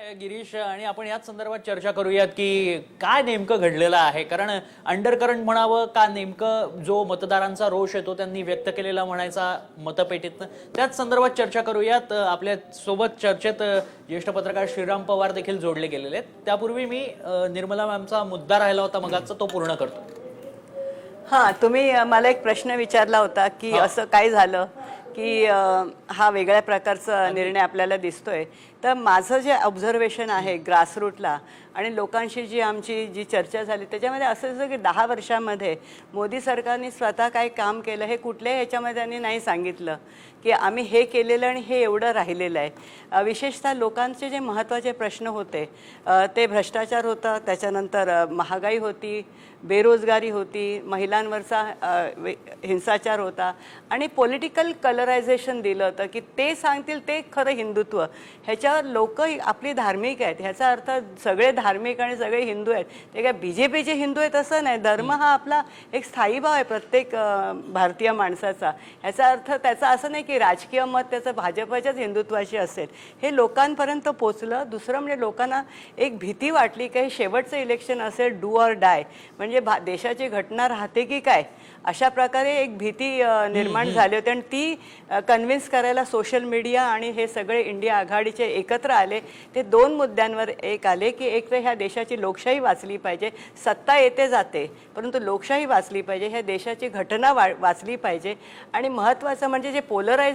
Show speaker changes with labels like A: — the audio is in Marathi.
A: गिरीश, आणि आपण याच संदर्भात चर्चा करूयात की काय नेमकं घडलेलं आहे. कारण अंडरकरंट म्हणावं का, नेमकं जो मतदारांचा रोष आहे तो त्यांनी व्यक्त केलेला म्हणायचा मतपेटीतनं, त्याच संदर्भात चर्चा करूयात. आपल्या सोबत चर्चेत ज्येष्ठ पत्रकार श्रीराम पवार देखील जोडले गेलेले आहेत. त्यापूर्वी मी निर्मला मॅमचा मुद्दा राहिला होता मगाचा, तो पूर्ण करतो.
B: हां, तुम्ही मला एक प्रश्न विचारला होता की असं काय झालं की हा वेगळ्या प्रकारचा निर्णय आपल्याला दिसतोय. तर माझं जे ऑब्झर्वेशन आहे ग्रासरूटला आणि लोकांशी जी आमची जी चर्चा झाली त्याच्यामध्ये असं असं की 10 वर्षामध्ये मोदी सरकारने स्वतः काय काम केलं हे कुठल्याही ह्याच्यामध्ये त्यांनी नाही सांगितलं की आम्ही हे केलेलं आणि हे एवढं राहिलेलं आहे. विशेषतः लोकांचे जे महत्त्वाचे प्रश्न होते ते भ्रष्टाचार होता, त्याच्यानंतर महागाई होती, बेरोजगारी होती, महिलांवरचा हिंसाचार होता आणि पॉलिटिकल कलरायझेशन दिलं होतं की ते सांगतील ते खरं हिंदुत्व. ह्याच्यावर लोक आपली धार्मिक आहेत, ह्याचा अर्थ सगळे धार्मिक आणि सगळे हिंदू आहेत ते काय BJPचे हिंदू आहेत असं नाही. धर्म हा आपला एक स्थायी भाव आहे प्रत्येक भारतीय माणसाचा. ह्याचा अर्थ त्याचा असं नाही की राजकीय मत त्याचं भाजपच्याच हिंदुत्वाशी असेल. हे लोकांपर्यंत पोचलं. दुसरं म्हणजे लोकांना एक भीती वाटली की हे शेवटचं इलेक्शन असेल, डू ऑर डाय, म्हणजे देशाची घटना राहते की काय, अशा प्रकारे एक भीती निर्माण झाली होती. आणि ती कन्व्हिन्स करायला सोशल मीडिया आणि हे सगळे इंडिया आघाडीचे एकत्र आले. ते 2 मुद्द्यांवर एक आले की एक तर ह्या देशाची लोकशाही वाचली पाहिजे. सत्ता येते जाते परंतु लोकशाही वाचली पाहिजे, ह्या देशाची घटना वाचली पाहिजे. आणि महत्त्वाचं म्हणजे जे पोलरायझेशन